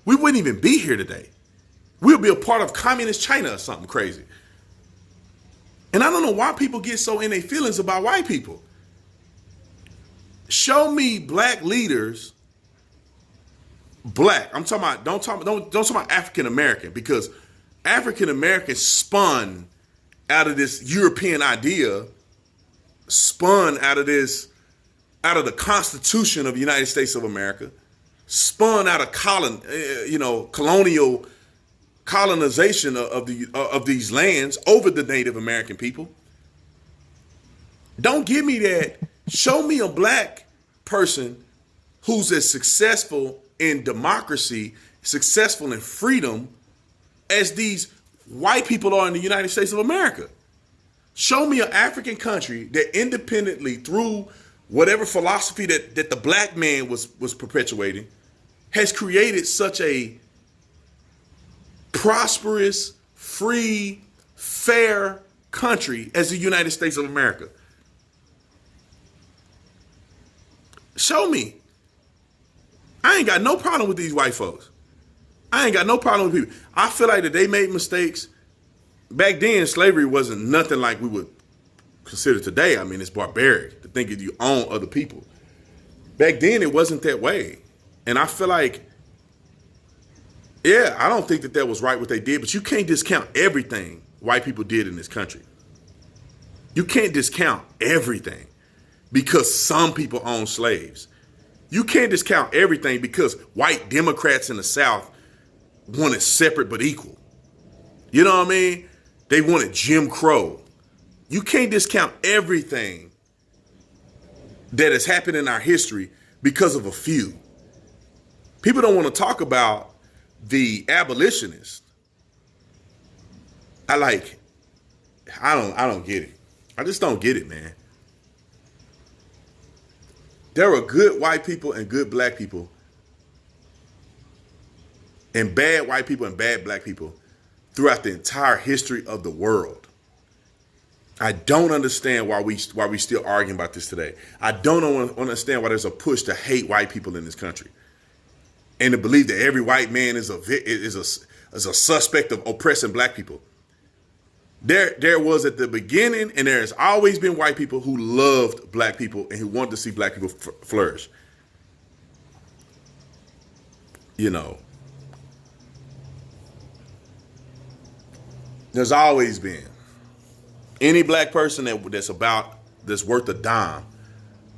we wouldn't even be here today. We'll be a part of communist China or something crazy. And I don't know why people get so in their feelings about white people. Show me black leaders, black. I'm talking about, don't talk about African American, because African Americans spun out of this European idea, spun out of the Constitution of the United States of America, spun out of colonial colonization of these lands over the Native American people. Don't give me that. Show me a black person who's as successful in democracy, successful in freedom as these white people are in the United States of America. Show me an African country that independently, through whatever philosophy that the black man was perpetuating, has created such a prosperous, free, fair country as the United States of America. Show me. I ain't got no problem with these white folks. I ain't got no problem with people. I feel like that they made mistakes. Back then, slavery wasn't nothing like we would consider today. I mean, it's barbaric to think that you own other people. Back then, it wasn't that way. And I feel like, I don't think that was right what they did, but you can't discount everything white people did in this country. You can't discount everything because some people own slaves. You can't discount everything because white Democrats in the South wanted separate but equal. You know what I mean? They wanted Jim Crow. You can't discount everything that has happened in our history because of a few. People don't want to talk about the abolitionists. I don't get it. I just don't get it, man. There are good white people and good black people, and bad white people and bad black people throughout the entire history of the world. I don't understand why we still arguing about this today. I don't understand why there's a push to hate white people in this country, and to believe that every white man is a suspect of oppressing black people. There was at the beginning, and there has always been white people who loved black people and who wanted to see black people flourish. You know, there's always been. Any black person that's worth a dime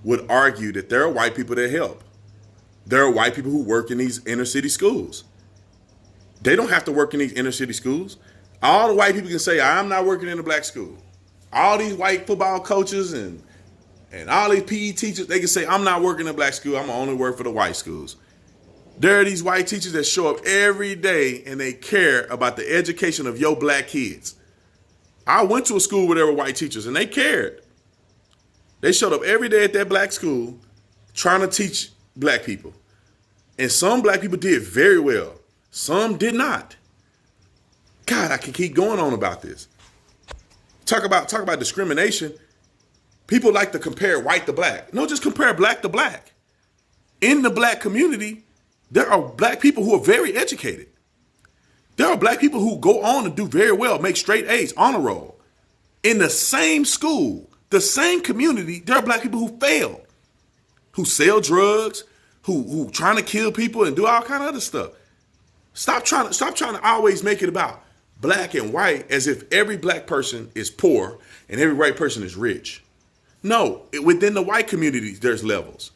would argue that there are white people that help. There are white people who work in these inner city schools. They don't have to work in these inner city schools. All the white people can say, I'm not working in a black school. All these white football coaches and all these PE teachers, they can say, I'm not working in a black school. I'm only work for the white schools. There are these white teachers that show up every day and they care about the education of your black kids. I went to a school where there were white teachers and they cared. They showed up every day at that black school trying to teach black people. And some black people did very well. Some did not. God, I can keep going on about this. Talk about discrimination. People like to compare white to black. No, just compare black to black. In the black community, There are black people who are very educated. There are black people who go on to do very well, make straight A's, honor roll. In the same school, the same community, there are black people who fail, who sell drugs, who trying to kill people and do all kind of other stuff. Stop trying to always make it about black and white as if every black person is poor and every white person is rich. No, within the white communities, there's levels.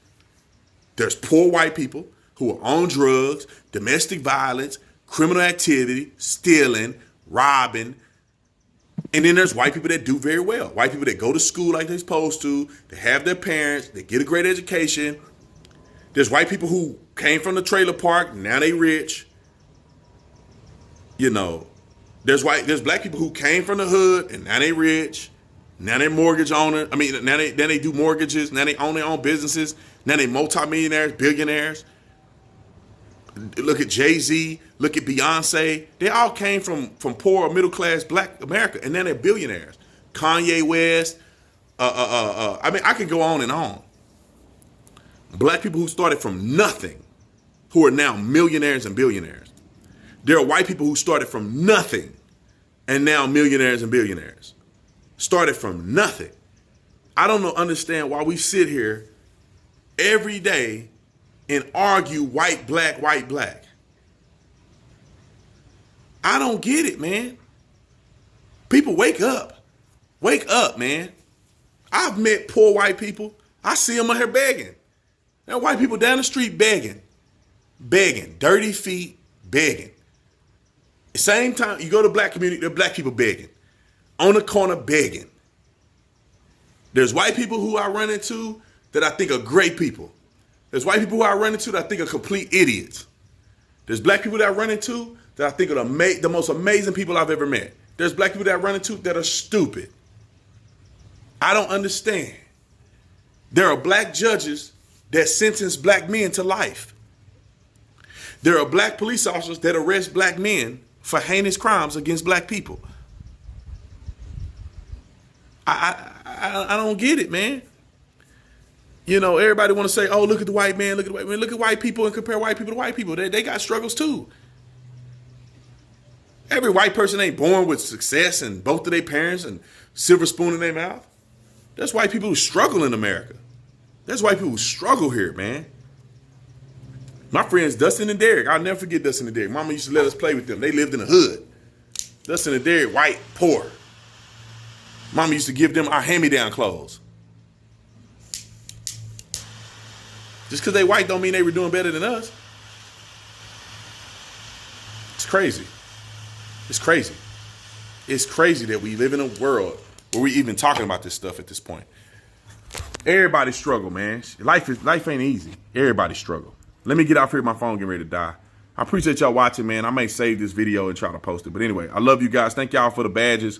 There's poor white people who are on drugs, domestic violence, criminal activity, stealing, robbing. And then there's white people that do very well. White people that go to school like they're supposed to, they have their parents, they get a great education. There's white people who came from the trailer park, now they rich. You know, there's black people who came from the hood and now they rich. Now they're mortgage owner. I mean, now they do mortgages. Now they own their own businesses. Now they multimillionaires, billionaires. Look at Jay-Z. Look at Beyonce. They all came from poor or middle class black America, and now they're billionaires. Kanye West. I mean, I could go on and on. Black people who started from nothing, who are now millionaires and billionaires. There are white people who started from nothing, and now millionaires and billionaires. Started from nothing. I don't understand why we sit here every day and argue white, black, white, black. I don't get it, man. People, wake up. Wake up, man. I've met poor white people. I see them out here begging. There are white people down the street begging. Begging. Dirty feet, begging. Same time, you go to black community, there are black people begging. On the corner begging. There's white people who I run into that I think are great people. There's white people who I run into that I think are complete idiots. There's black people that I run into that I think are the most amazing people I've ever met. There's black people that I run into that are stupid. I don't understand. There are black judges that sentence black men to life. There are black police officers that arrest black men for heinous crimes against black people. I don't get it, man. You know, everybody want to say, oh, look at the white man, look at the white man. Look at white people and compare white people to white people. They got struggles too. Every white person ain't born with success and both of their parents and silver spoon in their mouth. There's white people who struggle in America. There's white people who struggle here, man. My friends, Dustin and Derek, I'll never forget Dustin and Derek. Mama used to let us play with them. They lived in the hood. Dustin and Derek, white, poor. Mama used to give them our hand-me-down clothes. Just because they white don't mean they were doing better than us. It's crazy. It's crazy. It's crazy that we live in a world where we even talking about this stuff at this point. Everybody struggle, man. Life ain't easy. Everybody struggle. Let me get off here. My phone getting ready to die. I appreciate y'all watching, man. I may save this video and try to post it. But anyway, I love you guys. Thank y'all for the badges.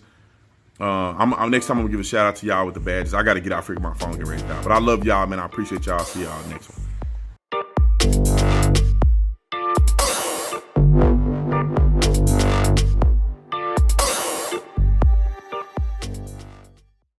Next time I'm gonna give a shout out to y'all with the badges. I got to get out here. My phone getting ready to die. But I love y'all, man. I appreciate y'all. See y'all next one.